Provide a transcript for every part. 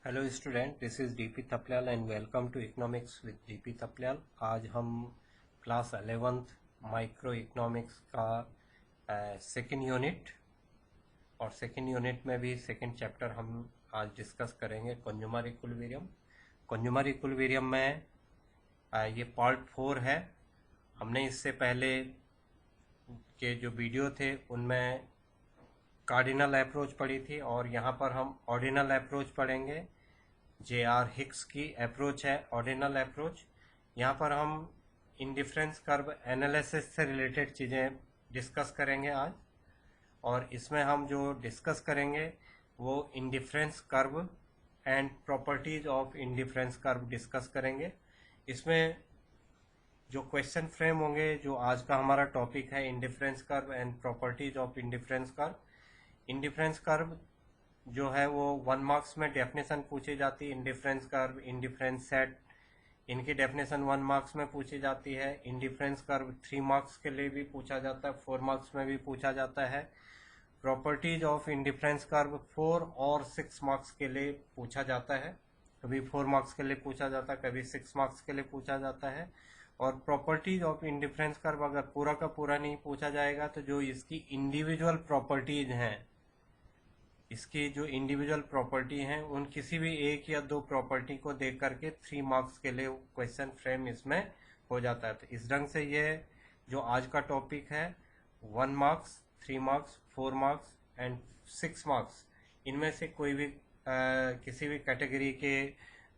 Hello student, this is DP Thapliyal and welcome to economics with DP Thapliyal. आज हम class 11th micro economics का second unit और second unit में भी second chapter हम आज डिस्कस करेंगे, कंज्यूमर इक्विलिब्रियम। कंज्यूमर इक्विलिब्रियम में ये पार्ट 4 है। हमने इससे पहले के जो वीडियो थे उनमें कार्डिनल अप्रोच पढ़ी थी और यहाँ पर हम ऑर्डिनल अप्रोच पढ़ेंगे। जे.आर. हिक्स की अप्रोच है ऑर्डिनल अप्रोच। यहाँ पर हम इंडिफरेंस कर्व एनालिसिस से रिलेटेड चीज़ें डिस्कस करेंगे आज, और इसमें हम जो डिस्कस करेंगे वो indifference curve and properties of indifference curve discuss करेंगे। इसमें जो क्वेश्चन फ्रेम होंगे, जो आज का हमारा टॉपिक है indifference curve and properties of indifference curve. Indifference curve जो है वो 1 मार्क्स में डेफिनेशन पूछी जाती है। इंडिफरेंस कर्व, इंडिफरेंस सेट, इनकी डेफिनेशन 1 मार्क्स में पूछी जाती है। इंडिफरेंस कर्व 3 मार्क्स के लिए भी पूछा जाता है, 4 मार्क्स में भी पूछा जाता है। प्रॉपर्टीज ऑफ इंडिफरेंस कर्व 4 और 6 मार्क्स के लिए पूछा जाता है। कभी 4 मार्क्स के लिए पूछा जाता है, कभी 6 मार्क्स के लिए पूछा जाता है। और प्रॉपर्टीज ऑफ इंडिफरेंस कर्व अगर पूरा का पूरा नहीं पूछा जाएगा तो जो इसकी इंडिविजुअल प्रॉपर्टीज हैं, इसकी जो इंडिविजुअल प्रॉपर्टी हैं, उन किसी भी एक या दो प्रॉपर्टी को देख करके 3 मार्क्स के लिए क्वेश्चन फ्रेम इसमें हो जाता है। तो इस ढंग से ये जो आज का टॉपिक है 1 marks, 3 marks, 4 marks and 6 marks, इनमें से कोई भी किसी भी कैटेगरी के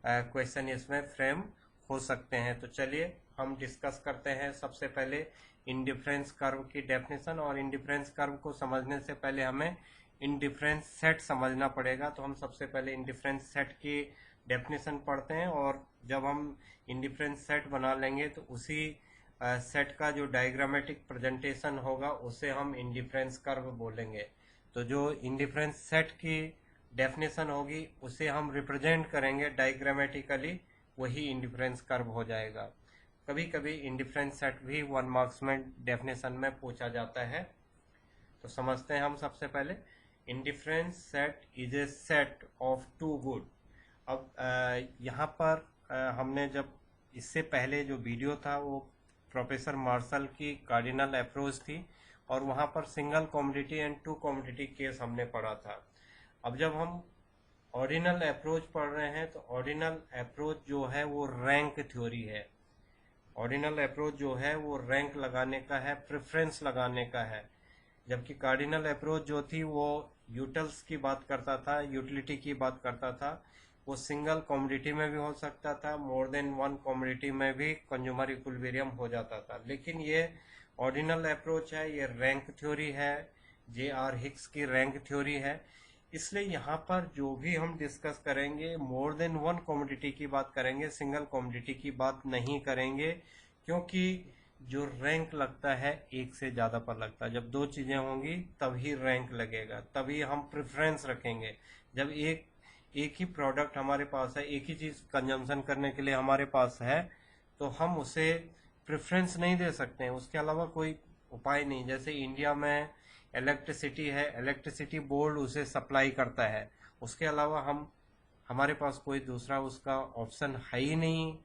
क्वेश्चन इसमें फ्रेम हो सकते हैं। तो चलिए हम डिस्कस करते हैं। सबसे पहले इंडिफरेंस कर्व की डेफिनेशन, और इंडिफरेंस कर्व को समझने से पहले हमें इंडिफरेंस सेट समझना पड़ेगा। तो हम सबसे पहले इंडिफरेंस सेट की डेफिनेशन पढ़ते हैं, और जब हम इंडिफरेंस सेट बना लेंगे तो उसी सेट का जो डायग्रामेटिक प्रेजेंटेशन होगा उसे हम इंडिफरेंस कर्व बोलेंगे। तो जो इंडिफरेंस सेट की डेफिनेशन होगी उसे हम रिप्रेजेंट करेंगे डायग्रामेटिकली, वही इंडिफरेंस कर्व हो जाएगा। कभी कभी इंडिफरेंस सेट भी 1 मार्क्स में डेफिनेशन में पूछा जाता है। तो समझते हैं हम सबसे पहले। Indifference set is a set of two good. अब यहाँ पर हमने जब इससे पहले जो वीडियो था वो प्रोफेसर मार्शल की कार्डिनल अप्रोच थी, और वहाँ पर single commodity and two commodity case हमने पढ़ा था। अब जब हम ऑर्डिनल अप्रोच पढ़ रहे हैं तो ऑर्डिनल अप्रोच जो है वो रैंक थ्योरी है। ऑर्डिनल अप्रोच जो है वो रैंक लगाने का है, प्रेफरेंस लगाने का है। जबकि कार्डिनल अप्रोच जो थी वो यूटिल्स की बात करता था, यूटिलिटी की बात करता था। वो सिंगल कॉमोडिटी में भी हो सकता था, मोर देन वन कॉमोडिटी में भी कंज्यूमर इक्विलिब्रियम हो जाता था। लेकिन ये ऑर्डिनल अप्रोच है, ये रैंक थ्योरी है, जे.आर. हिक्स की रैंक थ्योरी है। इसलिए यहाँ पर जो भी हम डिस्कस करेंगे मोर देन वन कॉमोडिटी की बात करेंगे, सिंगल कॉमोडिटी की बात नहीं करेंगे, क्योंकि जो रैंक लगता है एक से ज़्यादा पर लगता है। जब दो चीज़ें होंगी तभी रैंक लगेगा, तभी हम प्रेफरेंस रखेंगे। जब एक ही प्रोडक्ट हमारे पास है, एक ही चीज़ कंजम्पशन करने के लिए हमारे पास है, तो हम उसे प्रेफरेंस नहीं दे सकते हैं, उसके अलावा कोई उपाय नहीं। जैसे इंडिया में इलेक्ट्रिसिटी है, इलेक्ट्रिसिटी बोर्ड उसे सप्लाई करता है, उसके अलावा हमारे पास कोई दूसरा उसका ऑप्शन है ही नहीं,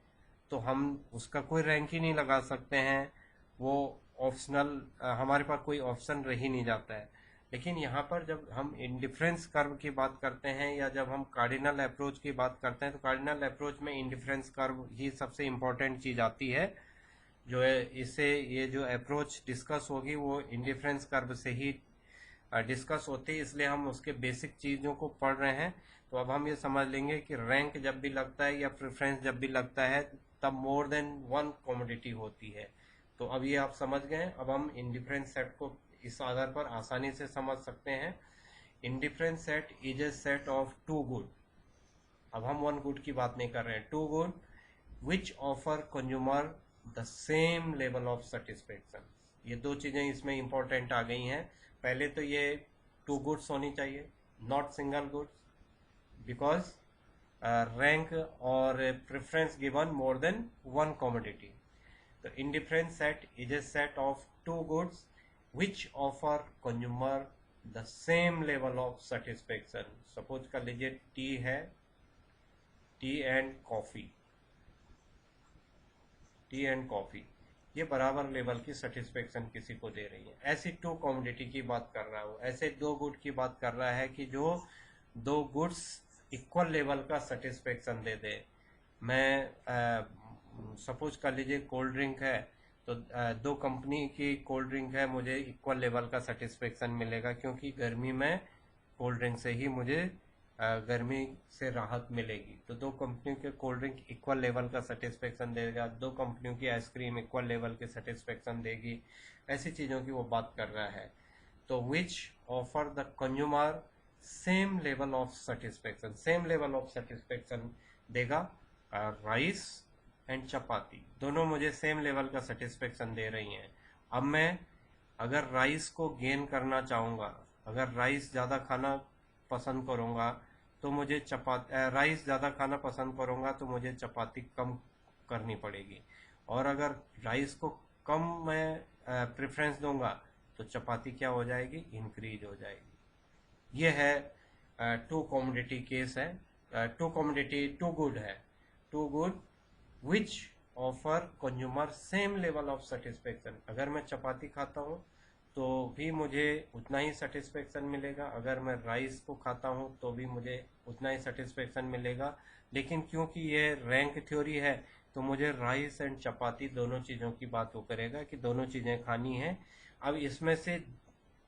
तो हम उसका कोई रैंक ही नहीं लगा सकते हैं। वो ऑप्शनल, हमारे पास कोई ऑप्शन रह ही नहीं जाता है। लेकिन यहाँ पर जब हम इंडिफरेंस कर्व की बात करते हैं या जब हम कार्डिनल अप्रोच की बात करते हैं तो कार्डिनल अप्रोच में इंडिफरेंस कर्व ही सबसे इम्पोर्टेंट चीज़ आती है। जो है इससे ये जो अप्रोच डिस्कस होगी वो इंडिफरेंस कर्व से ही डिस्कस होती है, इसलिए हम उसके बेसिक चीज़ों को पढ़ रहे हैं। तो अब हम ये समझ लेंगे कि रैंक जब भी लगता है या प्रेफरेंस जब भी लगता है तब मोर देन वन कॉमोडिटी होती है। तो अब ये आप समझ गए। अब हम इंडिफरेंस सेट को इस आधार पर आसानी से समझ सकते हैं। Indifference set is a set of two good. अब हम वन गुड की बात नहीं कर रहे हैं, two good which offer consumer the same level of satisfaction. ये दो चीज़ें इसमें इंपॉर्टेंट आ गई हैं। पहले तो ये टू गुड्स होनी चाहिए, not single goods, because rank और preference given more than one commodity. तो indifference set is a set of two goods which offer consumer the same level of satisfaction. Suppose कर लीजिए टी है T and coffee ये बराबर level की satisfaction किसी को दे रही है। ऐसी टू कमोडिटी की बात कर रहा हूँ, ऐसे दो गुड की बात कर रहा है कि जो दो गुड्स इक्वल लेवल का सेटिस्फेक्शन दे दे। मैं सपोज कर लीजिए कोल्ड ड्रिंक है, तो दो कंपनी की कोल्ड ड्रिंक है, मुझे इक्वल लेवल का सेटिस्फेक्शन मिलेगा क्योंकि गर्मी में कोल्ड ड्रिंक से ही मुझे गर्मी से राहत मिलेगी। तो दो कंपनियों के कोल्ड ड्रिंक इक्वल लेवल का सेटिस्फेक्शन देगा, दो कंपनियों की आइसक्रीम इक्वल लेवल के सेटिस्फेक्शन देगी। ऐसी चीज़ों की वो बात कर रहा है। तो which offer the consumer same level of satisfaction देगा। राइस एंड चपाती दोनों मुझे सेम लेवल का सेटिस्फेक्शन दे रही हैं। अब मैं अगर राइस को गेन करना चाहूँगा, अगर राइस ज़्यादा खाना पसंद करूँगा तो मुझे राइस ज़्यादा खाना पसंद करूँगा तो मुझे चपाती कम करनी पड़ेगी, और अगर राइस को कम मैं प्रेफरेंस दूंगा तो चपाती क्या हो जाएगी, इंक्रीज हो जाएगी। ये है टू कमोडिटी केस है, टू गुड है, two good which offer consumer same level of satisfaction. अगर मैं चपाती खाता हूँ तो भी मुझे उतना ही सेटिस्फेक्शन मिलेगा, अगर मैं राइस को खाता हूँ तो भी मुझे उतना ही सेटिस्फेक्शन मिलेगा। लेकिन क्योंकि ये रैंक थ्योरी है तो मुझे राइस एंड चपाती दोनों चीज़ों की बात वो करेगा कि दोनों चीज़ें खानी हैं। अब इसमें से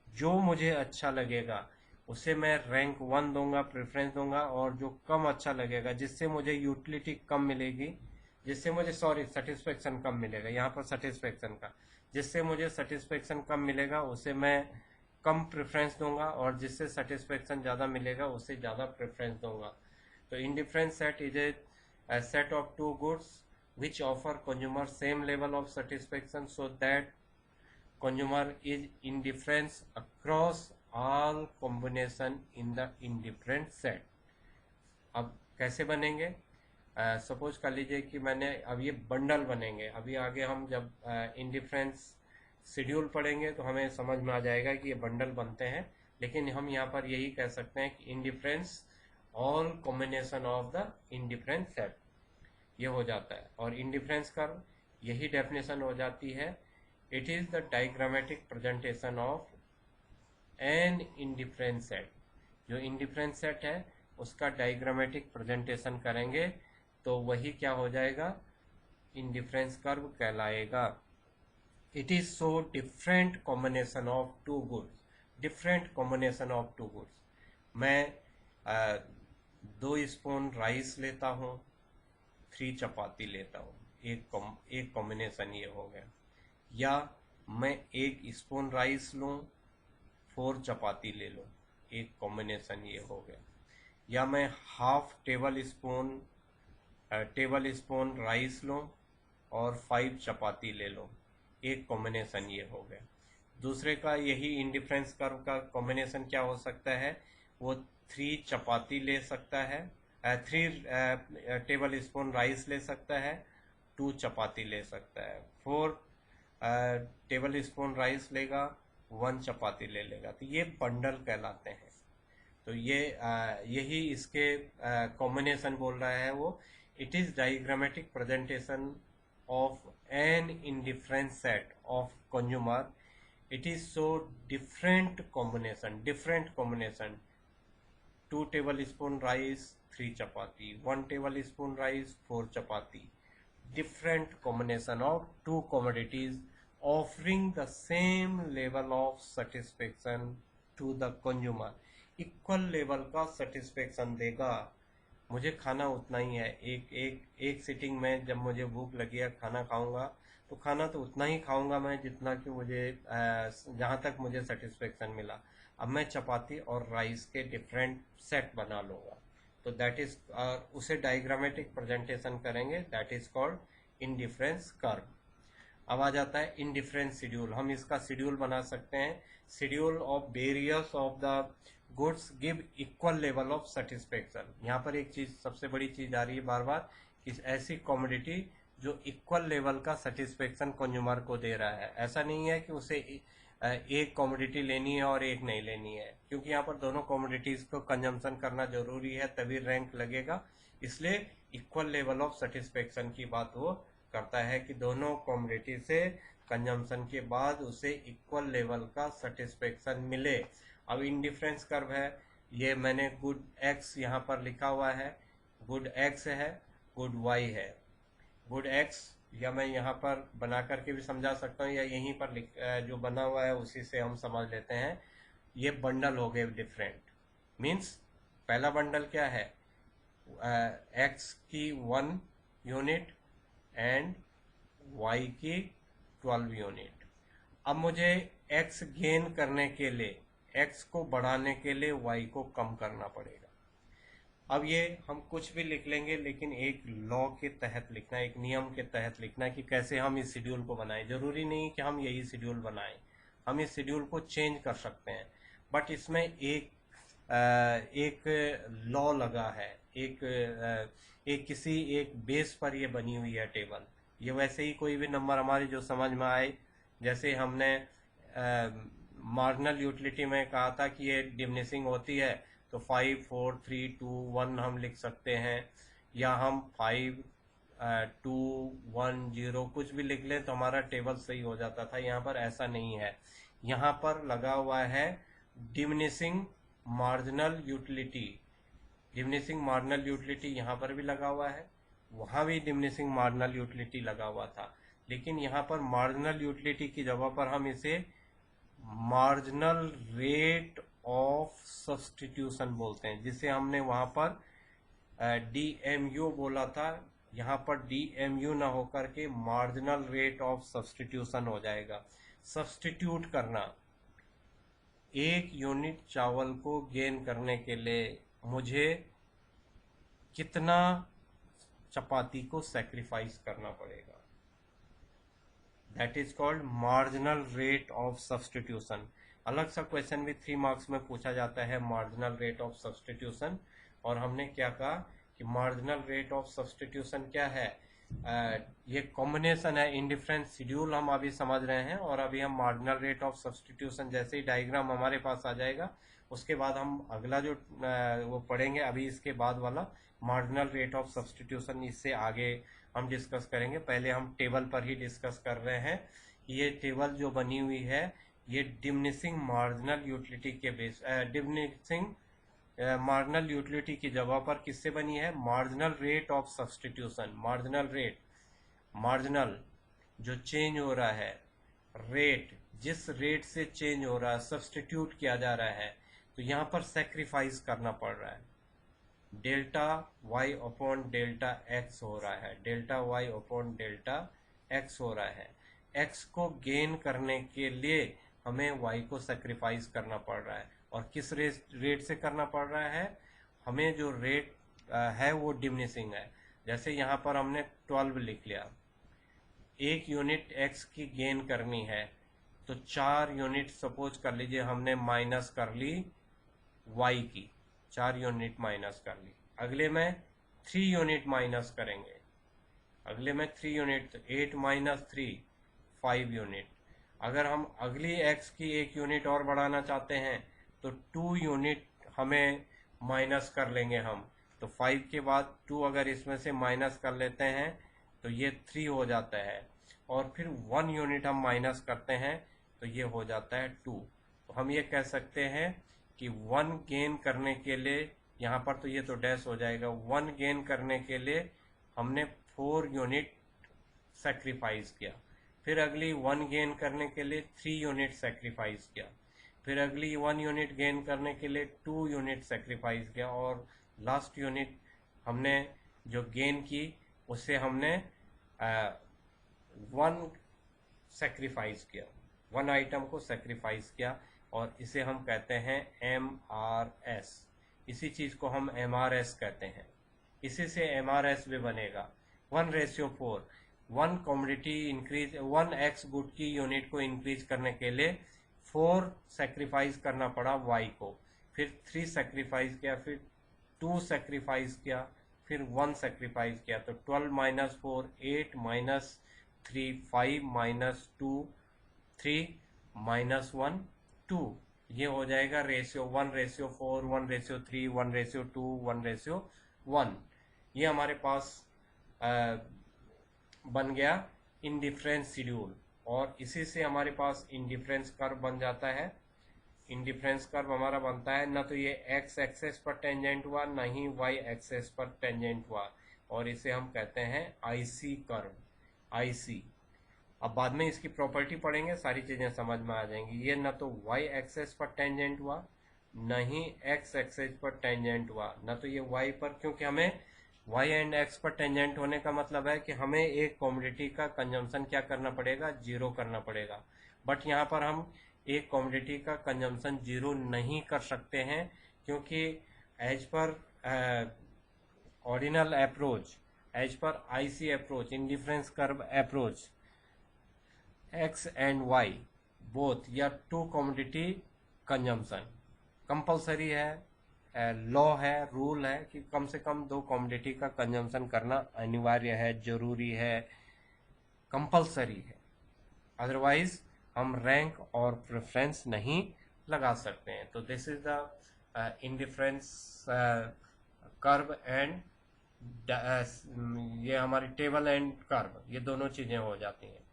जो मुझे अच्छा लगेगा उसे मैं रैंक 1 दूंगा, प्रेफरेंस दूंगा, और जो कम अच्छा लगेगा जिससे मुझे यूटिलिटी कम मिलेगी, जिससे मुझे सेटिस्फेक्शन कम मिलेगा, यहाँ पर सेटिस्फेक्शन का, जिससे मुझे सेटिस्फेक्शन कम मिलेगा उसे मैं कम प्रेफरेंस दूंगा, और जिससे सेटिस्फेक्शन ज़्यादा मिलेगा उसे ज़्यादा प्रेफरेंस दूंगा। तो indifference set is a set of two goods which offer consumer same level of satisfaction so that consumer is indifference across all combination in the indifferent set। अब कैसे बनेंगे? सपोज कर लीजिए कि मैंने अब ये बंडल बनेंगे। अभी आगे हम जब इंडिफरेंस शेड्यूल पढ़ेंगे तो हमें समझ में आ जाएगा कि ये बंडल बनते हैं, लेकिन हम यहाँ पर यही कह सकते हैं कि indifference all combination of the indifference set, ये हो जाता है। और इंडिफरेंस कर्व यही डेफिनेशन हो जाती है, it is the diagrammatic presentation of an indifference set. जो इंडिफरेंस सेट है उसका डायग्रामेटिक प्रेजेंटेशन करेंगे तो वही क्या हो जाएगा, इंडिफरेंस कर्व कहलाएगा। It is so different combination of two goods, different combination of two goods. मैं 2 स्पून राइस लेता हूँ, 3 चपाती लेता हूँ, एक कॉम्बिनेशन ये हो गया। या मैं 1 स्पून राइस लूँ, 4 चपाती ले लूँ, एक कॉम्बिनेशन ये हो गया। या मैं हाफ टेबल स्पून राइस लूँ और 5 चपाती ले लूँ, एक कॉम्बिनेशन ये हो गया। दूसरे का यही इंडिफरेंस कर्व का कॉम्बिनेशन क्या हो सकता है, वो 3 चपाती ले सकता है, 3 टेबल स्पून राइस ले सकता है, 2 चपाती ले सकता है, 4 टेबल स्पून राइस लेगा, 1 चपाती ले लेगा। तो ये बंडल कहलाते हैं। तो ये यही इसके कॉम्बिनेशन बोल रहा है वो। It is diagrammatic presentation of an indifference set of consumer. It is so different combination 2 tablespoon rice, 3 chapati, 1 tablespoon rice, 4 chapati, different combination of two commodities offering the same level of satisfaction to the consumer। Equal level का satisfaction देगा। मुझे खाना उतना ही है, एक sitting में जब मुझे भूख लगी है खाना खाऊंगा तो खाना तो उतना ही खाऊंगा मैं जितना कि मुझे जहाँ तक मुझे सेटिस्फेक्शन मिला। अब मैं चपाती और राइस के डिफरेंट सेट बना लूँगा तो दैट इज उसे डायग्रामेटिक प्रेजेंटेशन करेंगे, that is called indifference curve. अब आ जाता है इंडिफरेंस शेड्यूल। हम इसका शेड्यूल बना सकते हैं, schedule of various of the goods give equal level of satisfaction. यहाँ पर एक चीज सबसे बड़ी चीज आ रही है बार बार कि ऐसी कमोडिटी जो इक्वल लेवल का सेटिस्फेक्शन कंज्यूमर को दे रहा है। ऐसा नहीं है कि उसे एक कमोडिटी लेनी है और एक नहीं लेनी है, क्योंकि यहाँ पर दोनों कमोडिटीज को कंजम्पशन करना जरूरी है तभी रैंक लगेगा। इसलिए इक्वल लेवल ऑफ सेटिस्फेक्शन की बात वो करता है कि दोनों कमोडिटी से कंजम्पशन के बाद उसे इक्वल लेवल का सेटिस्फेक्शन मिले। अब इंडिफरेंस कर्व है, ये मैंने गुड एक्स यहाँ पर लिखा हुआ है, गुड एक्स है, गुड वाई है। गुड एक्स या मैं यहाँ पर बना करके भी समझा सकता हूँ, या यहीं पर जो बना हुआ है उसी से हम समझ लेते हैं। ये बंडल हो गए डिफरेंट, मीन्स पहला बंडल क्या है, एक्स की 1 यूनिट एंड वाई की 12 यूनिट। अब मुझे एक्स गेन करने के लिए, एक्स को बढ़ाने के लिए वाई को कम करना पड़ेगा। अब ये हम कुछ भी लिख लेंगे, लेकिन एक लॉ के तहत लिखना है, एक नियम के तहत लिखना है कि कैसे हम इस शेड्यूल को बनाएं। जरूरी नहीं कि हम यही शेड्यूल बनाएं, हम इस शेड्यूल को चेंज कर सकते हैं, बट इसमें एक लॉ लगा है, एक किसी एक बेस पर ये बनी हुई है टेबल। ये वैसे ही कोई भी नंबर हमारे जो समझ में आए, जैसे हमने मार्जिनल यूटिलिटी में कहा था कि ये डिमिनिशिंग होती है, तो 5 4 3 2 1 हम लिख सकते हैं, या हम 5 2 1 0 कुछ भी लिख लें तो हमारा टेबल सही हो जाता था। यहाँ पर ऐसा नहीं है, यहाँ पर लगा हुआ है diminishing marginal utility. Diminishing marginal utility यहाँ पर भी लगा हुआ है, वहाँ भी डिमिनिशिंग मार्जिनल यूटिलिटी लगा हुआ था, लेकिन यहाँ पर मार्जिनल यूटिलिटी की जगह पर हम इसे मार्जिनल रेट ऑफ सब्स्टिट्यूशन बोलते हैं, जिसे हमने वहां पर DMU बोला था, यहाँ पर DMU ना होकर के मार्जिनल रेट ऑफ सब्स्टिट्यूशन हो जाएगा। सब्स्टिट्यूट करना, एक यूनिट चावल को गेन करने के लिए मुझे कितना चपाती को सैक्रिफाइस करना पड़ेगा, that is called marginal rate of substitution. अलग सा क्वेश्चन भी 3 मार्क्स में पूछा जाता है, मार्जिनल रेट ऑफ सब्स्टिट्यूशन। और हमने क्या कहा कि मार्जिनल रेट ऑफ सब्स्टिट्यूशन क्या है, ये कॉम्बिनेशन है इंडिफरेंस शेड्यूल हम अभी समझ रहे हैं, और अभी हम मार्जिनल रेट ऑफ सब्स्टिट्यूशन जैसे ही डायग्राम हमारे पास आ जाएगा उसके बाद हम अगला जो वो पढ़ेंगे, अभी इसके बाद वाला मार्जिनल रेट ऑफ सब्स्टिट्यूशन, इससे आगे हम डिस्कस करेंगे। पहले हम टेबल पर ही डिस्कस कर रहे हैं। ये टेबल जो बनी हुई है ये डिमिनिशिंग मार्जिनल यूटिलिटी के बेस, डिमिनिशिंग मार्जिनल यूटिलिटी की जगह पर किससे बनी है, marginal rate of substitution. Marginal rate, marginal जो चेंज हो रहा है, रेट जिस रेट से चेंज हो रहा है, सब्स्टिट्यूट किया जा रहा है, तो यहाँ पर सेक्रीफाइस करना पड़ रहा है। Delta Y upon delta X हो रहा है, delta Y upon delta X हो रहा है। एक्स को गेन करने के लिए हमें वाई को सेक्रीफाइस करना पड़ रहा है, और किस रेट से करना पड़ रहा है, हमें जो रेट है वो डिमिनिशिंग है। जैसे यहाँ पर हमने 12 लिख लिया, एक यूनिट एक्स की गेन करनी है, तो 4 यूनिट सपोज कर लीजिए हमने माइनस कर ली वाई की, 4 यूनिट माइनस कर ली। अगले में 3 यूनिट माइनस करेंगे, अगले में 3 यूनिट, तो 8 माइनस 3 5 यूनिट। अगर हम अगली एक्स की 1 यूनिट और बढ़ाना चाहते हैं तो 2 यूनिट हमें माइनस कर लेंगे हम, तो 5 के बाद 2 अगर इसमें से माइनस कर लेते हैं तो ये 3 हो जाता है, और फिर 1 यूनिट हम माइनस करते हैं तो ये हो जाता है 2। तो हम ये कह सकते हैं कि 1 गेन करने के लिए, यहाँ पर तो ये तो डैश हो जाएगा, 1 गेन करने के लिए हमने 4 यूनिट सेक्रीफाइस किया, फिर अगली 1 गेन करने के लिए 3 यूनिट सेक्रीफाइस किया, फिर अगली 1 यूनिट गेन करने के लिए 2 यूनिट सेक्रीफाइस किया, और लास्ट यूनिट हमने जो गेन की उससे हमने 1 सेक्रीफाइस किया, 1 आइटम को सेक्रीफाइस किया, और इसे हम कहते हैं MRS। इसी चीज को हम MRS कहते हैं, इसी से MRS भी बनेगा। 1:4, 1 कमोडिटी इंक्रीज, 1 एक्स गुड की यूनिट को इंक्रीज करने के लिए 4 सेक्रीफाइस करना पड़ा वाई को, फिर 3 सेक्रीफाइस किया, फिर 2 सेक्रीफाइस किया, फिर 1 सेक्रीफाइस किया, तो 12 माइनस 4 8 माइनस 3 5 माइनस 2 3 -1 2, ये हो जाएगा रेशियो 1:4, 1:3, 1:2, 1:1। ये हमारे पास बन गया इंडिफरेंस शेड्यूल, और इसी से हमारे पास इंडिफरेंस कर्व बन जाता है। इंडिफरेंस कर्व हमारा बनता है, ना तो ये एक्स एक्सेस पर टेंजेंट हुआ, ना ही वाई एक्सेस पर टेंजेंट हुआ, और इसे हम कहते हैं आईसी कर्व, आईसी। अब बाद में इसकी प्रॉपर्टी पढ़ेंगे, सारी चीजें समझ में आ जाएंगी। ये ना तो वाई एक्सेस पर टेंजेंट हुआ, न ही एक्स एक्सेस पर टेंजेंट हुआ, ना तो ये वाई पर, क्योंकि हमें वाई एंड एक्स पर टेंजेंट होने का मतलब है कि हमें एक कमोडिटी का कंजम्पशन क्या करना पड़ेगा, जीरो करना पड़ेगा। बट यहाँ पर हम एक कमोडिटी का कंजम्पशन जीरो नहीं कर सकते हैं, क्योंकि as per ordinal approach, as per IC approach, indifference curve approach, X and Y both या टू कमोडिटी कंजम्पशन कंपलसरी है, लॉ है, रूल है कि कम से कम दो कमोडिटी का कंजम्पशन करना अनिवार्य है, जरूरी है, कंपलसरी है। अदरवाइज हम रैंक और प्रेफरेंस नहीं लगा सकते हैं। तो this is the indifference curve and ये हमारी टेबल एंड कर्व, ये दोनों चीजें हो जाती हैं।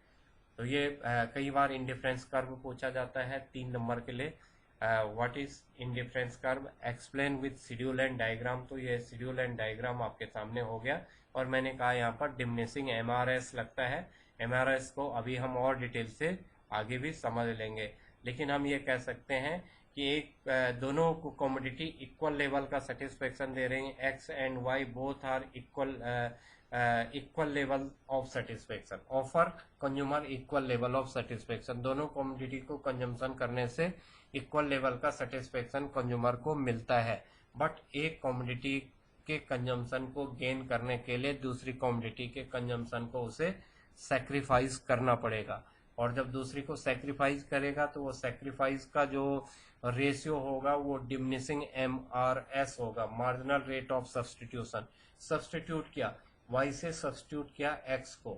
तो ये कई बार इंडिफरेंस कर्व पूछा जाता है 3 नंबर के लिए। What is indifference curve, explain with schedule and diagram. तो ये शेड्यूल एंड डायग्राम आपके सामने हो गया, और मैंने कहा यहाँ पर डिमिनिशिंग एमआरएस लगता है। एमआरएस को अभी हम और डिटेल से आगे भी समझ लेंगे, लेकिन हम ये कह सकते हैं कि एक दोनों कमोडिटी इक्वल लेवल का सेटिस्फेक्शन दे रही हैं। X and Y both are equal level of satisfaction, offer consumer equal level of satisfaction. दोनों कमोडिटी को कंजम्पशन करने से इक्वल लेवल का सेटिस्फेक्शन कंज्यूमर को मिलता है। बट एक कमोडिटी के कंजम्पशन को गेन करने के लिए दूसरी कमोडिटी के कंजम्पशन को उसे सेक्रीफाइस करना पड़ेगा, और जब दूसरी को सेक्रीफाइस करेगा तो वो सेक्रीफाइस का जो रेशियो होगा वो डिमिनिशिंग एमआरएस होगा, marginal rate of substitution. Substitute किया, वाई से सब्सटीट्यूट किया एक्स को,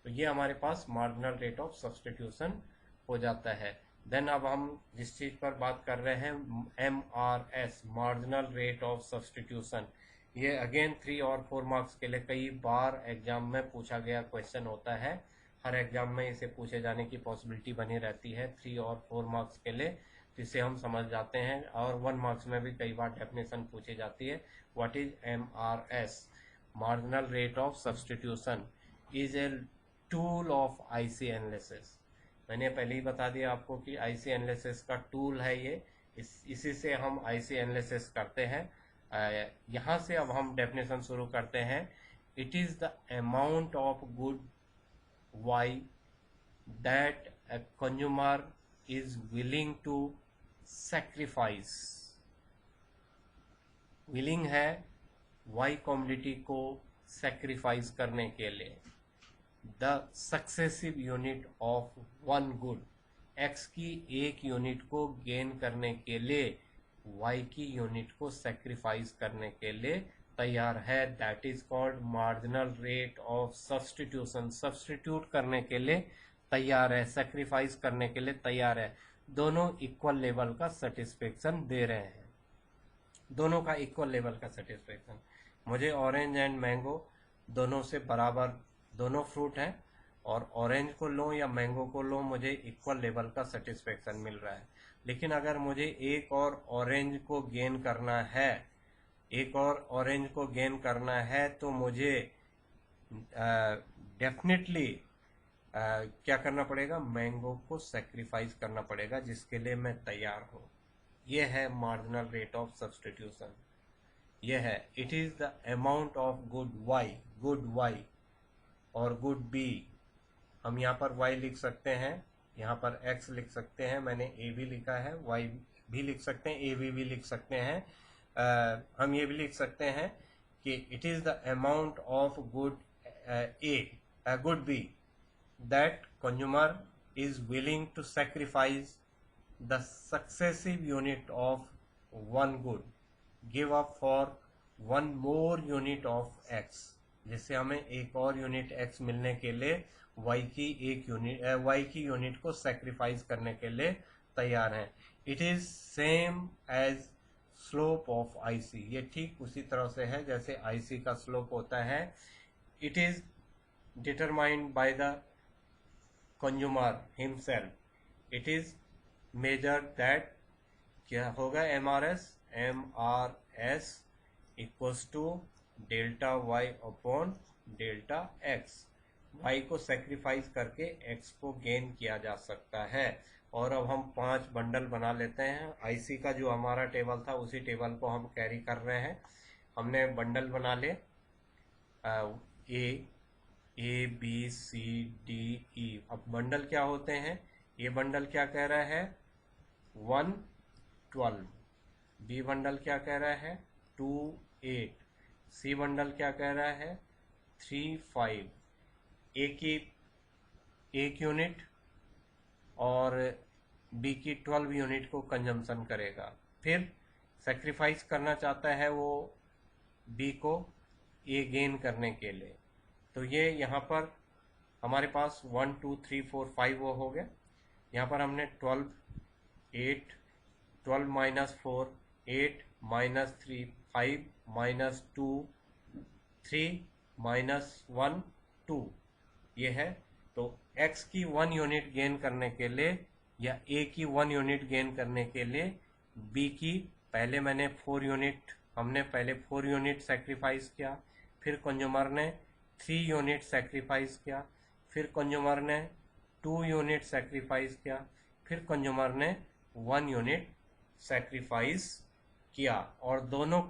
तो ये हमारे पास मार्जिनल रेट ऑफ सब्सटीट्यूशन हो जाता है। देन अब हम जिस चीज पर बात कर रहे हैं, MRS, marginal rate of substitution. ये अगेन 3 और 4 मार्क्स के लिए कई बार एग्जाम में पूछा गया क्वेश्चन होता है। हर एग्जाम में इसे पूछे जाने की पॉसिबिलिटी बनी रहती है 3 और 4 मार्क्स के लिए, जिसे हम समझ जाते हैं। और 1 मार्क्स में भी कई बार डेफिनेशन पूछी जाती है। What is MRS, marginal rate of substitution is a tool of IC analysis. मैंने पहले ही बता दिया आपको कि आईसी एनालिसिस का टूल है ये, इसी से हम आईसी एनालिसिस करते हैं। यहाँ से अब हम डेफिनेशन शुरू करते हैं। It is the amount of good Y that a consumer is willing to sacrifice, willing है वाई कमोडिटी को सेक्रीफाइस करने के लिए, the successive unit of one good, X की एक यूनिट को गेन करने के लिए वाई की यूनिट को सेक्रीफाइस करने के लिए तैयार है। That is called marginal rate of substitution. Substitute करने के लिए तैयार है, सेक्रीफाइस करने के लिए तैयार है। दोनों इक्वल लेवल का सेटिस्फेक्शन दे रहे हैं, दोनों का इक्वल लेवल का सेटिस्फेक्शन। मुझे ऑरेंज एंड मैंगो दोनों से बराबर, दोनों फ्रूट हैं, और ऑरेंज को लो या मैंगो को लो, मुझे इक्वल लेवल का सेटिस्फेक्शन मिल रहा है। लेकिन अगर मुझे एक और ऑरेंज को गेन करना है, एक और ऑरेंज को गेन करना है, तो मुझे डेफिनेटली क्या करना पड़ेगा, मैंगो को सेक्रीफाइस करना पड़ेगा, जिसके लिए मैं तैयार हूँ। ये है मार्जिनल रेट ऑफ सब्सटीट्यूशन। ये है, it is the amount of good Y और गुड बी। हम यहाँ पर y लिख सकते हैं, यहाँ पर x लिख सकते हैं, मैंने a भी लिखा है, y भी लिख सकते हैं, a भी लिख सकते हैं। हम ये भी लिख सकते हैं कि it is the amount of good good B that consumer is willing to sacrifice the successive unit of one good, give up for one more unit of x. जिससे हमें एक और यूनिट x मिलने के लिए y की unit को sacrifice करने के लिए तैयार हैं। It is same as slope of IC, ये ठीक उसी तरह से है जैसे IC का स्लोप होता है। It is determined by the consumer himself. It is measure that क्या होगा, MRS equals to delta y upon delta x। y को सेक्रीफाइस करके x को गेन किया जा सकता है। और अब हम 5 बंडल बना लेते हैं। IC का जो हमारा टेबल था उसी टेबल को हम कैरी कर रहे हैं। हमने बंडल बना ले A B C D E। अब बंडल क्या होते हैं, ये बंडल क्या कह रहा है 1 12, बी बंडल क्या कह रहा है 2 8, सी बंडल क्या कह रहा है 3 5। ए की 1 यूनिट और बी की 12 यूनिट को कंजम्पशन करेगा। फिर सेक्रीफाइस करना चाहता है वो बी को ए गेन करने के लिए। तो ये यहाँ पर हमारे पास 1 2 3 4 5 वो हो गया। यहाँ पर हमने 12 8 12 माइनस 4 8 माइनस 3 5 माइनस 2 3 माइनस 1 2 ये है। तो x की 1 यूनिट गेन करने के लिए या a की 1 यूनिट गेन करने के लिए b की हमने पहले 4 यूनिट सेक्रीफाइस किया, फिर कंज्यूमर ने 3 यूनिट सेक्रीफाइस किया, फिर कंज्यूमर ने 2 यूनिट सेक्रीफाइस किया, फिर कंज्यूमर ने 1 यूनिट सेक्रीफाइस किया। और दोनों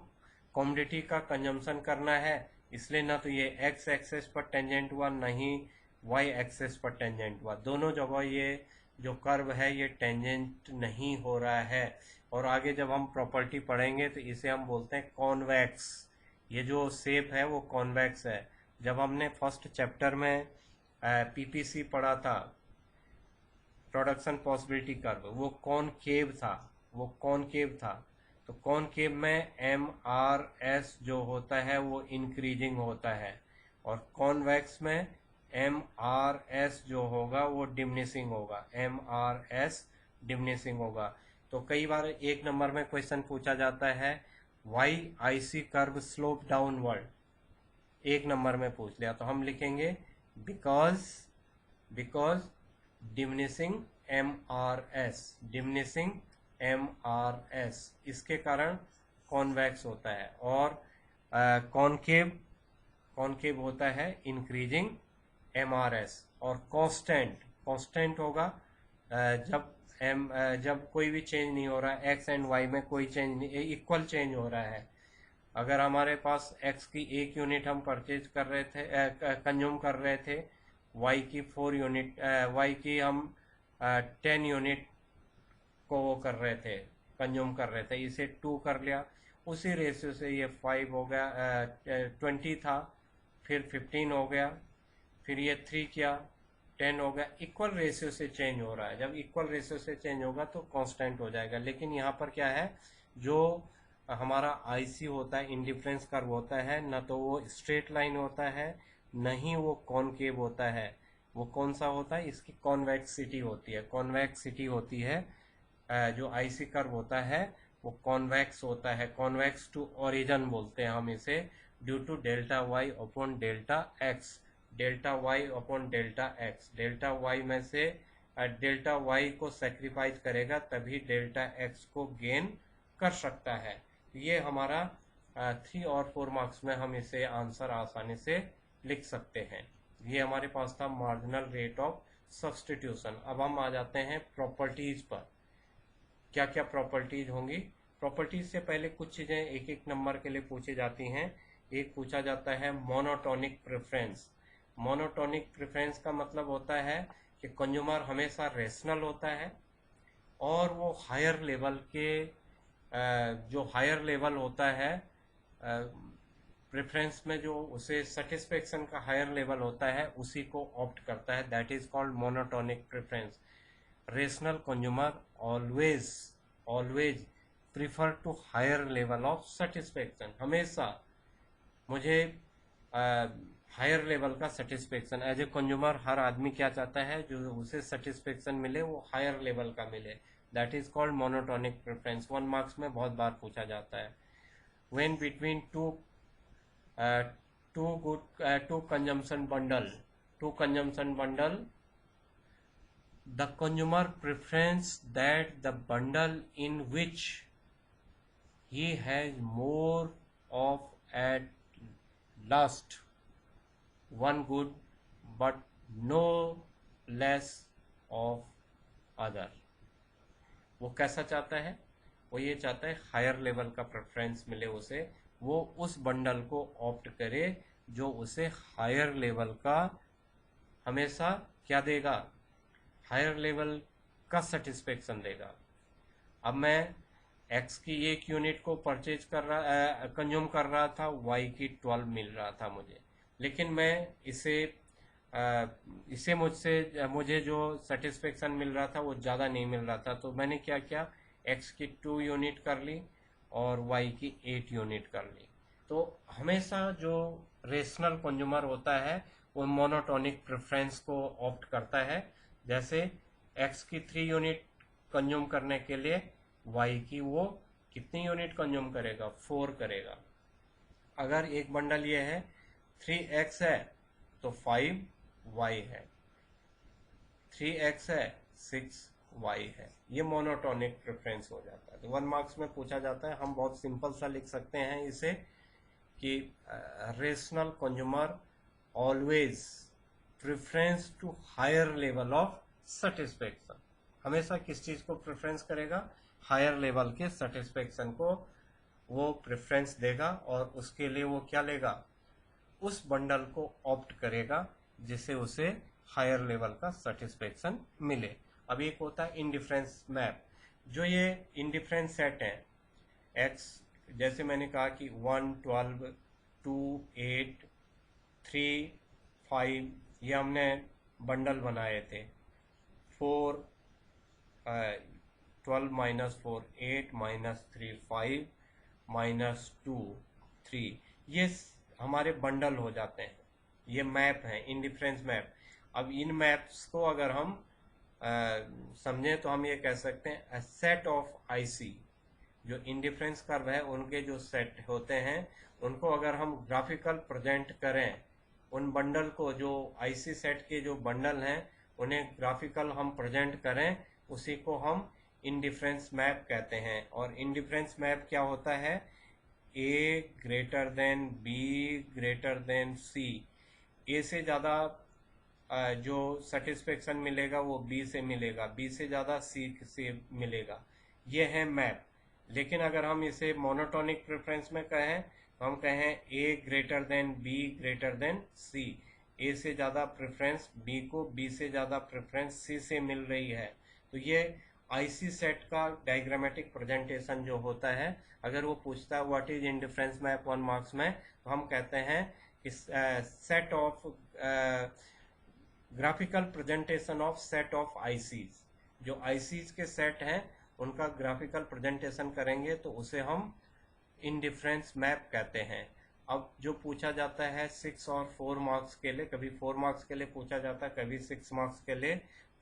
कमोडिटी का कंजम्पशन करना है, इसलिए ना तो ये x एक्सेस पर टेंजेंट हुआ, ना ही y एक्सेस पर टेंजेंट हुआ। दोनों जगह ये जो कर्व है ये टेंजेंट नहीं हो रहा है। और आगे जब हम प्रॉपर्टी पढ़ेंगे तो इसे हम बोलते हैं कॉन्वेक्स। ये जो शेप है वो कॉन्वेक्स है। जब हमने फर्स्ट चैप्टर में PPC पढ़ा था, प्रोडक्शन पॉसिबिलिटी कर्व, वो कॉनकेव था। तो कॉनकेव में MRS जो होता है वो इंक्रीजिंग होता है, और कॉन्वेक्स में MRS जो होगा वो डिमिनिशिंग होगा। MRS डिमिनिशिंग होगा। तो कई बार 1 नंबर में क्वेश्चन पूछा जाता है why IC curve slope downward, 1 number में पूछ लिया तो हम लिखेंगे बिकॉज डिमिनिशिंग MRS, इसके कारण कॉन्वेक्स होता है। और कॉनकेव होता है इंक्रीजिंग MRS। और कांस्टेंट होगा जब कोई भी चेंज नहीं हो रहा है, x एंड y में कोई चेंज नहीं, इक्वल चेंज हो रहा है। अगर हमारे पास x की 1 यूनिट हम परचेज कर रहे थे, कंज्यूम कर रहे थे, y की 4 यूनिट, y की हम 10 यूनिट को वो कर रहे थे, कंज्यूम कर रहे थे, इसे 2 कर लिया, उसी रेशियो से ये 5 हो गया, 20 था, फिर 15 हो गया, फिर ये 3 किया, 10 हो गया। इक्वल रेशियो से चेंज हो रहा है। जब इक्वल रेशियो से चेंज होगा तो कांस्टेंट हो जाएगा। लेकिन यहाँ पर क्या है, जो हमारा IC होता है, इंडिफरेंस कर्व होता है, न तो वो स्ट्रेट लाइन होता है, न ही वो कॉनकेव होता है। वो कौन सा होता है, इसकी कॉन्वेक्सिटी होती है। जो IC कर्व होता है वो कॉन्वेक्स होता है, कॉन्वेक्स टू ओरिजिन बोलते हैं हम इसे, due to delta y upon delta x। Delta y upon delta x, delta y में से डेल्टा y को सेक्रीफाइस करेगा तभी डेल्टा x को गेन कर सकता है। ये हमारा 3 और 4 मार्क्स में हम इसे आंसर आसानी से लिख सकते हैं। ये हमारे पास था मार्जिनल रेट ऑफ सब्स्टिट्यूशन। अब हम आ जाते हैं प्रॉपर्टीज पर। क्या क्या प्रॉपर्टीज होंगी। प्रॉपर्टीज से पहले कुछ चीजें एक एक नंबर के लिए पूछी जाती हैं। एक पूछा जाता है मोनोटोनिक प्रेफरेंस। मोनोटोनिक प्रेफरेंस का मतलब होता है कि कंज्यूमर हमेशा रेशनल होता है, और वो हायर लेवल के जो हायर लेवल होता है प्रेफरेंस में, जो उसे सेटिस्फेक्शन का हायर लेवल होता है उसी को ऑप्ट करता है। That is called monotonic preference. Rational consumer always prefer to higher level of satisfaction. हमेशा मुझे हायर लेवल का सेटिस्फेक्शन। एज ए कंज्यूमर हर आदमी क्या चाहता है, जो उसे सेटिस्फेक्शन मिले वो हायर लेवल का मिले, that is called monotonic preference. 1 marks में बहुत बार पूछा जाता है। When between two consumption bundle, the consumer prefers that the bundle in which he has more of at last one good but no less of other। वो कैसा चाहता है, वो ये चाहता है हायर लेवल का प्रेफरेंस मिले उसे, वो उस बंडल को ऑप्ट करे जो उसे हायर लेवल का हमेशा क्या देगा, हायर लेवल का सेटिस्फेक्शन देगा। अब मैं x की 1 यूनिट को परचेज कर रहा कंज्यूम कर रहा था, y की 12 मिल रहा था मुझे, लेकिन मैं इसे मुझे जो सेटिस्फेक्शन मिल रहा था वो ज़्यादा नहीं मिल रहा था, तो मैंने क्या किया, x की 2 यूनिट कर ली और y की 8 यूनिट कर ली। तो हमेशा जो रेशनल कंज्यूमर होता है वो मोनोटोनिक प्रेफरेंस को ऑप्ट करता है। जैसे x की 3 यूनिट कंज्यूम करने के लिए y की वो कितनी यूनिट कंज्यूम करेगा, 4 करेगा। अगर एक बंडल ये है 3x है तो 5y है, 3x है 6y है, ये मोनोटोनिक प्रेफरेंस हो जाता है। तो 1 मार्क्स में पूछा जाता है, हम बहुत सिंपल सा लिख सकते हैं इसे कि rational consumer always preference to higher level of satisfaction. हमेशा किस चीज को प्रेफरेंस करेगा, हायर लेवल के सेटिस्फेक्शन को वो प्रेफरेंस देगा, और उसके लिए वो क्या लेगा, उस बंडल को ऑप्ट करेगा जिसे उसे हायर लेवल का सेटिस्फेक्शन मिले। अब एक होता है इंडिफरेंस मैप। जो ये इंडिफरेंस सेट है x, जैसे मैंने कहा कि 1, 12, 2, 8, 3, 5, ये हमने बंडल बनाए थे। 4, 12 माइनस 4 8 माइनस 3 5 माइनस 2 3, ये हमारे बंडल हो जाते हैं। ये मैप है, इंडिफरेंस मैप। अब इन मैप्स को अगर हम समझें तो हम ये कह सकते हैं सेट ऑफ आईसी। जो इंडिफरेंस कर्व है उनके जो सेट होते हैं उनको अगर हम ग्राफिकल प्रेजेंट करें, उन बंडल को, जो आईसी सेट के जो बंडल हैं उन्हें ग्राफिकल हम प्रेजेंट करें, उसी को हम इंडिफरेंस मैप कहते हैं। और इंडिफरेंस मैप क्या होता है, A greater than B greater than C. A से ज़्यादा जो सेटिस्फेक्शन मिलेगा वो बी से मिलेगा, बी से ज़्यादा सी से मिलेगा, ये है मैप। लेकिन अगर हम इसे मोनोटोनिक प्रेफरेंस में कहें तो हम कहें A greater than B greater than C. A से ज़्यादा प्रेफरेंस बी को, बी से ज़्यादा प्रेफरेंस सी से मिल रही है। तो ये आईसी सेट का डायग्रामेटिक प्रेजेंटेशन जो होता है, अगर वो पूछता है what is indifference map 1 marks में, तो हम कहते हैं कि set of graphical presentation of set of ICs. जो आईसीज के सेट हैं उनका ग्राफिकल प्रेजेंटेशन करेंगे तो उसे हम इंडिफरेंस मैप कहते हैं। अब जो पूछा जाता है 6 और 4 मार्क्स के लिए, कभी 4 मार्क्स के लिए पूछा जाता है, कभी 6 मार्क्स के लिए,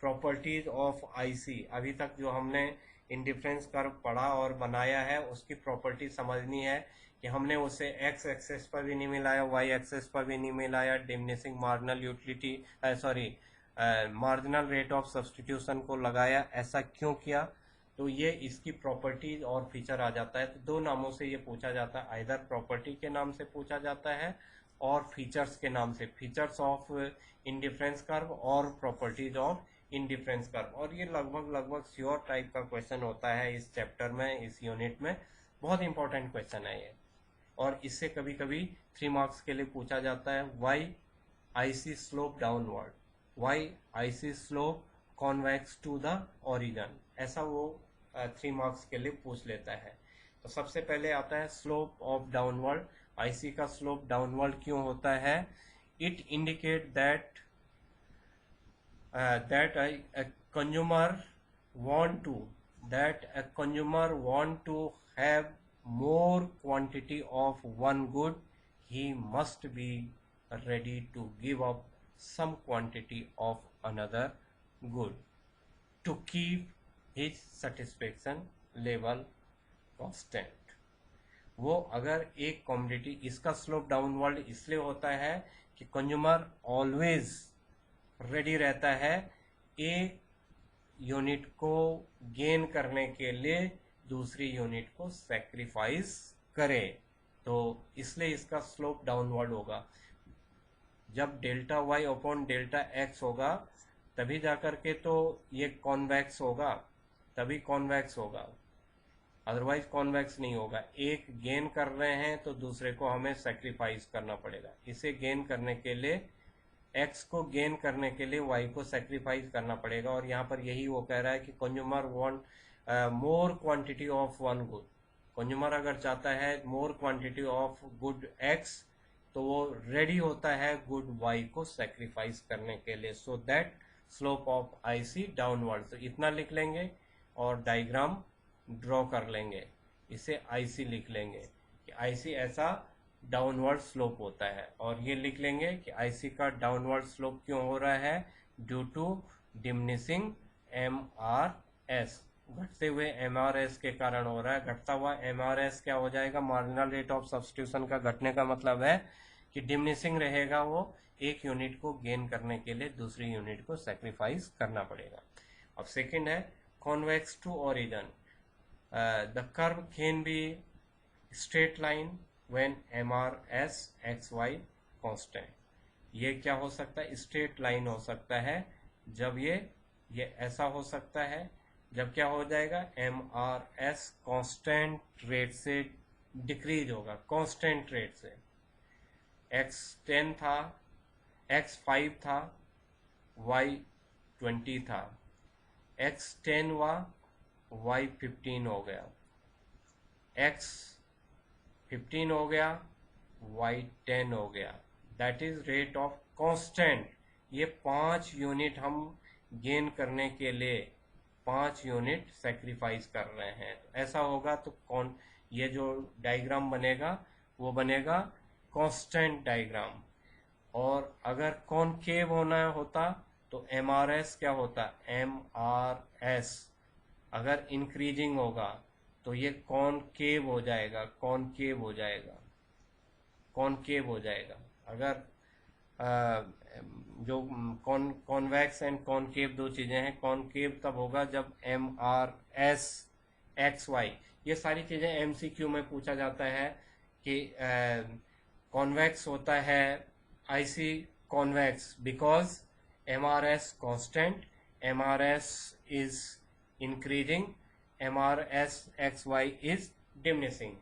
प्रॉपर्टीज ऑफ आईसी। अभी तक जो हमने इंडिफरेंस कर्व पढ़ा और बनाया है उसकी प्रॉपर्टी समझनी है कि हमने उसे एक्स एक्सेस पर भी नहीं मिलाया, वाई एक्सेस पर भी नहीं मिलाया, diminishing marginal utility marginal rate of substitution को लगाया। ऐसा क्यों किया, तो ये इसकी प्रॉपर्टीज और फीचर आ जाता है। तो 2 नामों से ये पूछा जाता है, आइदर प्रॉपर्टी के नाम से पूछा जाता है और फीचर्स के नाम से, फीचर्स ऑफ इंडिफरेंस कर्व और प्रॉपर्टीज ऑफ इंडिफरेंस कर्व। और ये लगभग श्योर टाइप का क्वेश्चन होता है इस चैप्टर में, इस यूनिट में। बहुत इंपॉर्टेंट क्वेश्चन है ये, और इससे कभी कभी 3 मार्क्स के लिए पूछा जाता है why IC slope downward, why IC slope convex to the origin, ऐसा वो 3 मार्क्स के लिए पूछ लेता है। तो सबसे पहले आता है स्लोप ऑफ डाउनवर्ड। आईसी का स्लोप डाउनवर्ड क्यों होता है, it indicate that a consumer want to have more quantity of one good, he must be ready to give up some quantity of another good to keep his satisfaction level constant। वो अगर एक commodity, इसका slope downward इसलिए होता है कि consumer always ready रहता है एक यूनिट को गेन करने के लिए दूसरी यूनिट को सैक्रिफाइस करे, तो इसलिए इसका स्लोप डाउनवर्ड होगा। जब delta Y upon delta X होगा तभी जाकर के तो ये कॉन्वेक्स होगा, तभी कॉन्वेक्स होगा, अदरवाइज कॉन्वेक्स नहीं होगा। एक गेन कर रहे हैं तो दूसरे को हमें सेक्रीफाइस करना पड़ेगा। इसे गेन करने के लिए, एक्स को गेन करने के लिए वाई को सेक्रीफाइस करना पड़ेगा। और यहाँ पर यही वो कह रहा है कि consumer want more quantity of one good. Consumer अगर चाहता है more quantity of good x तो वो रेडी होता है गुड वाई को सेक्रीफाइस करने के लिए। So that slope of IC downward. तो इतना लिख लेंगे और डायग्राम ड्रॉ कर लेंगे, इसे आईसी लिख लेंगे कि आईसी ऐसा डाउनवर्ड स्लोप होता है। और ये लिख लेंगे कि आईसी का डाउनवर्ड स्लोप क्यों हो रहा है, ड्यू टू डिमिनिशिंग एमआरएस, घटते हुए एमआरएस के कारण हो रहा है। घटता हुआ एमआरएस क्या हो जाएगा, मार्जिनल रेट ऑफ सब्स्टिट्यूशन का घटने का मतलब है कि डिमिनिशिंग रहेगा, वो एक यूनिट को गेन करने के लिए दूसरी यूनिट को सेक्रीफाइस करना पड़ेगा। अब सेकंड है convex to origin. The curve can be straight line when MRS XY constant। ये क्या हो सकता है, स्ट्रेट लाइन हो सकता है जब ये ऐसा हो सकता है जब क्या हो जाएगा, MRS कांस्टेंट रेट से डिक्रीज होगा, कांस्टेंट रेट से। X10 था, X5 था, Y20 था, X10 हुआ, Y15 हो गया, X15 हो गया, Y10 हो गया। That is rate of constant. ये 5 यूनिट हम गेन करने के लिए 5 यूनिट सेक्रीफाइस कर रहे हैं। ऐसा होगा तो कौन, ये जो डायग्राम बनेगा वो बनेगा कांस्टेंट डायग्राम। और अगर कॉनकेव होना होता तो MRS क्या होता, MRS अगर इंक्रीजिंग होगा तो ये कॉनकेव हो जाएगा, कॉनकेव हो जाएगा, कॉनकेव हो जाएगा। अगर जो कॉन्वेक्स एंड कॉनकेव दो चीजें हैं, कॉनकेव तब होगा जब MRS XY, ये सारी चीजें MCQ में पूछा जाता है कि कॉन्वेक्स होता है IC convex because MRS constant, MRS is increasing, MRS XY is diminishing,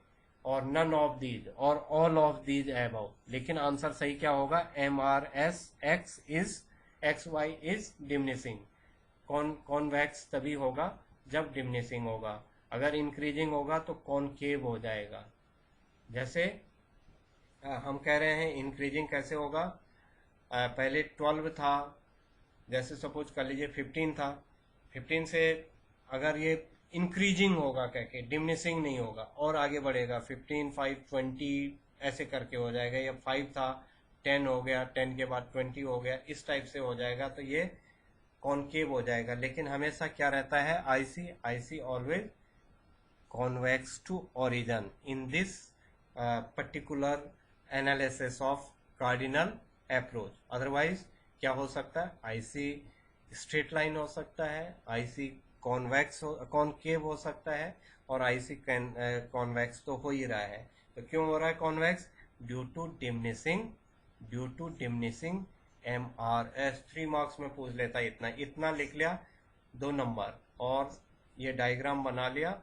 और none of these और all of these above। लेकिन आंसर सही क्या होगा, MRS XY is diminishing। Convex तभी होगा जब डिमिनिशिंग होगा, अगर इंक्रीजिंग होगा तो कॉनकेव हो जाएगा। जैसे हम कह रहे हैं इंक्रीजिंग कैसे होगा, पहले 12 था, जैसे सपोज कर लीजिए 15 था, 15 से अगर ये इंक्रीजिंग होगा कह के, डिमिनिशिंग नहीं होगा, और आगे बढ़ेगा 15, 5, 20 ऐसे करके हो जाएगा। या 5 था 10 हो गया, 10 के बाद 20 हो गया, इस टाइप से हो जाएगा, तो ये कॉनकेव हो जाएगा। लेकिन हमेशा क्या रहता है, IC always convex to origin in this particular analysis of cardinal approach. Otherwise क्या हो सकता है, आईसी स्ट्रेट लाइन हो सकता है, आईसी कॉन्वेक्स कॉनकेव हो सकता है, और आईसी कॉन्वेक्स तो हो ही रहा है। तो क्यों हो रहा है convex, due to diminishing MRS। 3 marks में पूछ लेता है, इतना लिख लिया 2 नंबर, और ये डायग्राम बना लिया,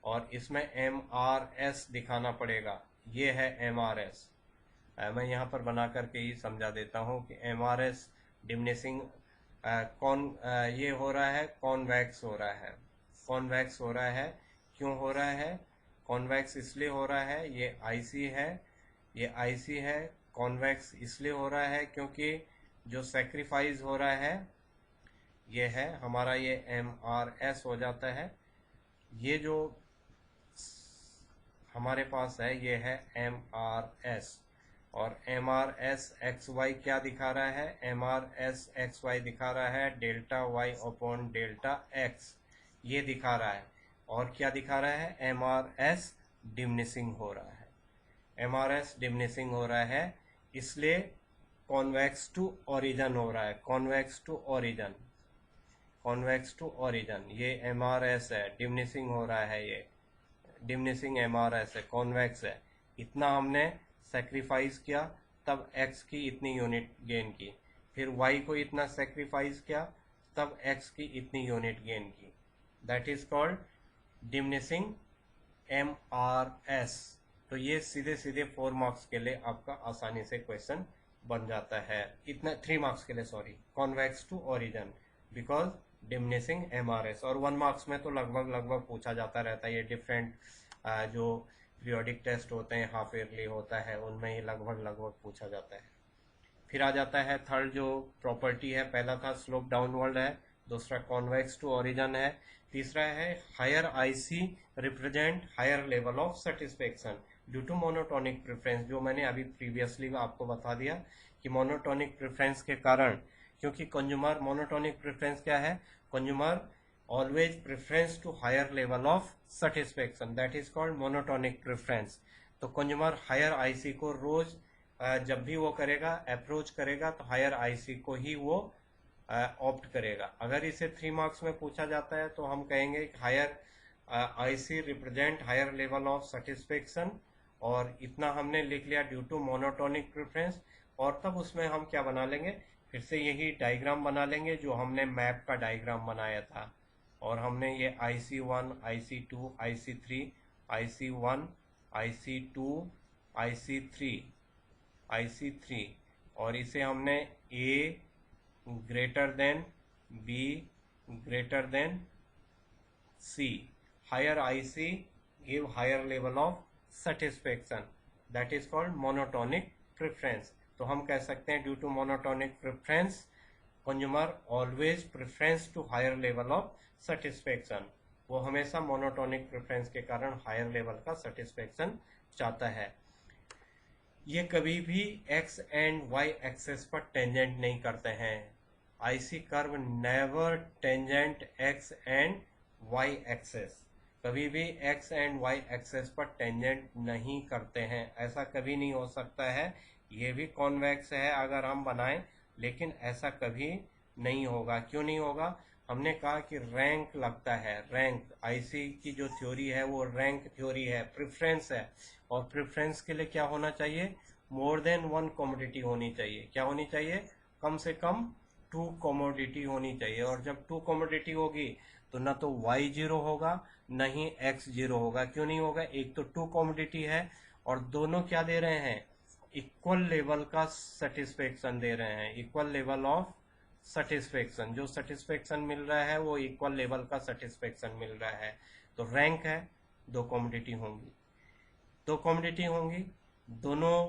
और इसमें MRS दिखाना पड़ेगा, ये है MRS। मैं यहाँ पर बना करके ही समझा देता हूँ कि MRS डिमिनिशिंग ये हो रहा है, कॉन्वेक्स हो रहा है, कॉन्वेक्स हो रहा है। क्यों हो रहा है कॉन्वेक्स, इसलिए हो रहा है, ये आईसी है, ये आईसी है। कॉन्वेक्स इसलिए हो रहा है क्योंकि जो सेक्रीफाइस हो रहा है ये है हमारा, ये MRS हो जाता है। ये जो हमारे पास है ये है MRS, और M R S X Y क्या दिखा रहा है, M R S X Y दिखा रहा है delta Y upon delta X, ये दिखा रहा है। और क्या दिखा रहा है, एम आर एस डिमिनिशिंग हो रहा है, एम आर एस डिमिनिशिंग हो रहा है, इसलिए कॉन्वेक्स टू ओरिजिन हो रहा है, convex to origin, convex to origin, ये एम आर एस है, डिमिनिशिंग हो रहा है, ये डिमिनिशिंग एम आर एस है, कॉन्वेक्स है। इतना हमने सेक्रीफाइस किया तब x की इतनी यूनिट गेन की, फिर y को इतना सेक्रीफाइस किया तब x की इतनी यूनिट गेन की, that is called diminishing M R S. तो ये सीधे सीधे 4 मार्क्स के लिए आपका आसानी से क्वेश्चन बन जाता है, इतना 3 मार्क्स के लिए, sorry, convex to origin because diminishing M R S. और 1 मार्क्स में तो लगभग पूछा जाता रहता है, ये डिफरेंट जो पीरियोडिक टेस्ट होते हैं, हाफ ईयरली होता है, उनमें ही लगभग पूछा जाता है। फिर आ जाता है थर्ड जो प्रॉपर्टी है, पहला था स्लोप डाउनवर्ड है, दूसरा कॉन्वेक्स टू ओरिजिन है, तीसरा है higher IC represent higher level of satisfaction due to monotonic preference, जो मैंने अभी प्रीवियसली आपको बता दिया कि मोनोटोनिक प्रेफरेंस के कारण, क्योंकि कंज्यूमर मोनोटोनिक प्रेफरेंस क्या है, consumer always preference to higher level of satisfaction, that is called monotonic preference। तो कंज्यूमर हायर आईसी को रोज जब भी वो करेगा, अप्रोच करेगा, तो हायर आईसी को ही वो ऑप्ट करेगा। अगर इसे 3 मार्क्स में पूछा जाता है तो हम कहेंगे higher IC represent higher level of satisfaction, और इतना हमने लिख लिया ड्यू टू मोनोटोनिक प्रेफरेंस। और तब उसमें हम क्या बना लेंगे, फिर से यही डायग्राम बना लेंगे जो हमने मैप का डायग्राम बनाया था, और हमने ये IC1, IC2, IC3, IC1, IC2, IC3, IC3, और इसे हमने A greater than B greater than C, higher IC give higher level of satisfaction, that is called monotonic preference. तो हम कह सकते हैं due to monotonic preference consumer always preference to higher level of satisfaction, वो हमेशा monotonic preference के कारण higher level का सेटिस्फेक्शन चाहता है। ये कभी भी एक्स एंड वाई एक्सेस पर टेंजेंट नहीं करते हैं, IC curve never tangent X and Y axes, कभी भी एक्स एंड वाई एक्सेस पर टेंजेंट नहीं करते हैं, ऐसा कभी नहीं हो सकता है। ये भी कॉन्वेक्स है अगर हम बनाएं, लेकिन ऐसा कभी नहीं होगा। क्यों नहीं होगा, हमने कहा कि रैंक लगता है, रैंक, आईसी की जो थ्योरी है वो रैंक थ्योरी है, प्रेफरेंस है, और प्रेफरेंस के लिए क्या होना चाहिए, मोर देन 1 कमोडिटी होनी चाहिए। क्या होनी चाहिए, कम से कम 2 कमोडिटी होनी चाहिए, और जब 2 कमोडिटी होगी तो ना तो y 0 होगा न ही x 0 होगा। क्यों नहीं होगा, एक तो 2 कमोडिटी है और दोनों क्या दे रहे हैं, इक्वल लेवल का सेटिस्फेक्शन दे रहे हैं, इक्वल लेवल ऑफ सेटिस्फेक्शन, जो सेटिस्फेक्शन मिल रहा है वो इक्वल लेवल का सेटिस्फेक्शन मिल रहा है। तो रैंक है, 2 कमोडिटी होंगी, 2 कमोडिटी होंगी, दोनों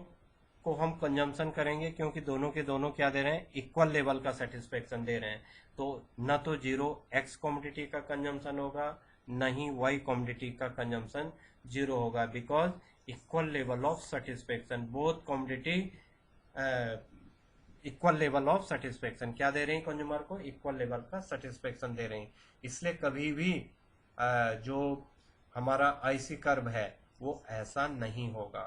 को हम कंजम्पशन करेंगे क्योंकि दोनों के दोनों क्या दे रहे हैं, इक्वल लेवल का सेटिस्फेक्शन दे रहे हैं। तो न तो 0 एक्स कमोडिटी का कंजम्पशन होगा, न ही वाई कमोडिटी का कंजम्पशन 0 होगा, because equal level of satisfaction, both commodity equal level of satisfaction क्या दे रहे हैं, कंज्यूमर को इक्वल लेवल का सेटिस्फेक्शन दे रहे हैं। इसलिए कभी भी जो हमारा आईसी कर्व है वो ऐसा नहीं होगा,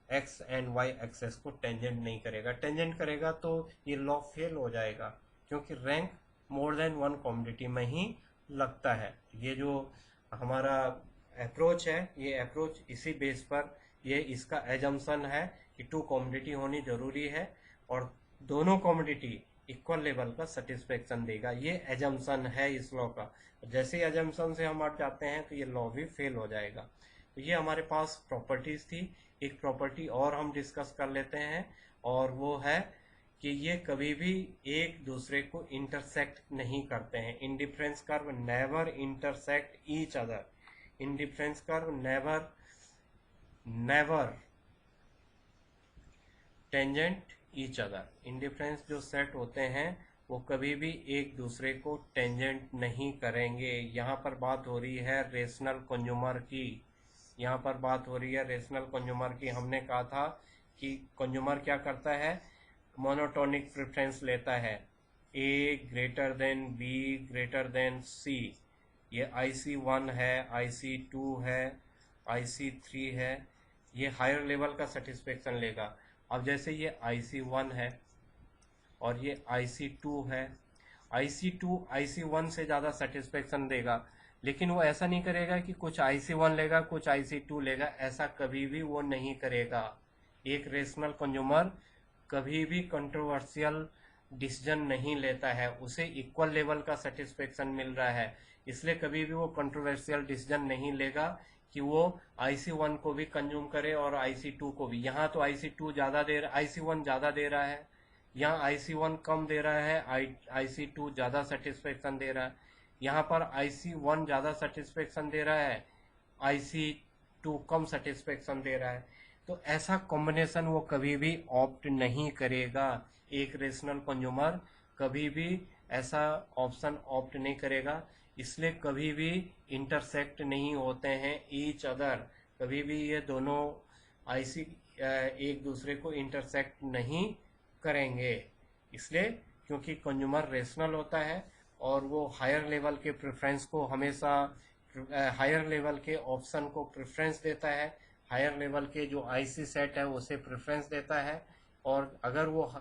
एक्स एंड वाई एक्सेस को टेंजेंट नहीं करेगा, टेंजेंट करेगा तो ये लॉ फेल हो जाएगा, क्योंकि रैंक मोर देन 1 कमोडिटी में ही लगता है। ये जो हमारा अप्रोच है, ये अप्रोच इसी बेस पर, ये इसका एजम्पशन है कि 2 कमोडिटी होनी जरूरी है और दोनों कमोडिटी इक्वल लेवल का सेटिस्फेक्शन देगा, ये एजम्पशन है इस लॉ का। जैसे ही एजम्पशन से हम हट जाते हैं तो ये लॉ भी फेल हो जाएगा। तो ये हमारे पास प्रॉपर्टीज थी। एक प्रॉपर्टी और हम डिस्कस कर लेते हैं, और वो है कि ये कभी भी एक दूसरे को इंटरसेक्ट नहीं करते हैं। Indifference curve never intersect each other, indifference curve never tangent each other. Indifference जो सेट होते हैं वो कभी भी एक दूसरे को टेंजेंट नहीं करेंगे। यहाँ पर बात हो रही है रेशनल कंज्यूमर की, यहाँ पर बात हो रही है रेशनल कंज्यूमर की। हमने कहा था कि कंज्यूमर क्या करता है, मोनोटोनिक प्रेफरेंस लेता है, A greater than B greater than C. ये IC1 है, IC2 है, IC3 है, ये हायर लेवल का सेटिस्फेक्शन लेगा। अब जैसे ये IC1 है और ये IC2 है, IC2 IC1 से ज़्यादा सेटिस्फेक्शन देगा, लेकिन वो ऐसा नहीं करेगा कि कुछ IC1 लेगा कुछ IC2 लेगा, ऐसा कभी भी वो नहीं करेगा। एक रेशनल कंज्यूमर कभी भी कंट्रोवर्शियल डिसीजन नहीं लेता है, उसे इक्वल लेवल का सेटिस्फेक्शन मिल रहा है, इसलिए कभी भी वो कंट्रोवर्शियल डिसीजन नहीं लेगा कि वो IC1 को भी कंज्यूम करे और IC2 को भी। यहाँ तो IC2 ज़्यादा दे रहा, IC1 ज़्यादा दे रहा है, यहाँ IC1 कम दे रहा है, IC2 ज़्यादा सेटिस्फेक्शन दे रहा है। यहाँ पर IC1 ज़्यादा सेटिस्फेक्शन दे रहा है, IC2 कम सेटिस्फेक्शन दे रहा है। तो ऐसा कॉम्बिनेशन वो कभी भी ऑप्ट नहीं करेगा। एक रेशनल कंज्यूमर कभी भी ऐसा ऑप्शन ऑप्ट नहीं करेगा, इसलिए कभी भी इंटरसेक्ट नहीं होते हैं ईच अदर। कभी भी ये दोनों IC एक दूसरे को इंटरसेक्ट नहीं करेंगे, इसलिए क्योंकि कंज्यूमर रेशनल होता है और वो हायर लेवल के प्रेफरेंस को हमेशा, हायर लेवल के ऑप्शन को प्रेफरेंस देता है, हायर लेवल के जो IC सेट है उसे प्रेफरेंस देता है। और अगर वो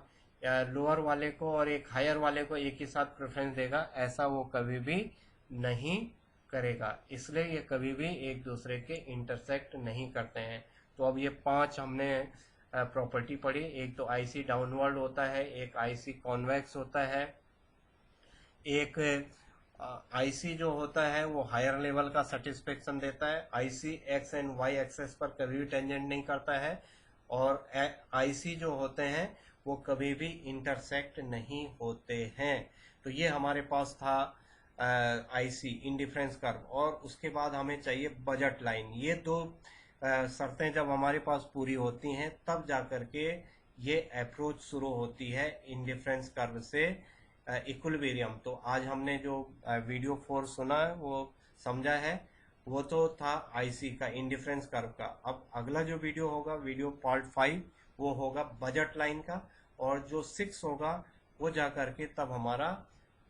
लोअर वाले को और एक हायर वाले को एक ही साथ प्रेफरेंस देगा, ऐसा वो कभी भी नहीं करेगा, इसलिए ये कभी भी एक दूसरे के इंटरसेक्ट नहीं करते हैं। तो अब ये 5 हमने प्रॉपर्टी पढ़ी। एक तो IC डाउनवर्ड होता है, एक IC कॉन्वेक्स होता है, एक IC जो होता है वो हायर लेवल का सेटिस्फेक्शन देता है, IC X and Y axes पर कभी भी टेंजेंट नहीं करता है, और IC जो होते हैं वो कभी भी इंटरसेक्ट नहीं होते हैं। तो ये हमारे पास था IC इंडिफरेंस कर्व, और उसके बाद हमें चाहिए बजट लाइन। ये दो शर्तें जब हमारे पास पूरी होती हैं तब जा करके ये अप्रोच शुरू होती है इंडिफरेंस कर्व से इक्विलिब्रियम। तो आज हमने जो वीडियो 4 सुना है वो समझा है, वो तो था IC का इंडिफरेंस कर्व का। अब अगला जो वीडियो होगा, वीडियो पार्ट 5, वो होगा बजट लाइन का, और जो 6 होगा वो जा करके तब हमारा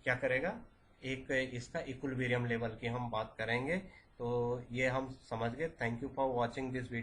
क्या करेगा, एक इसका इक्विलिब्रियम लेवल की हम बात करेंगे। तो ये हम समझ गए। Thank you for watching this video.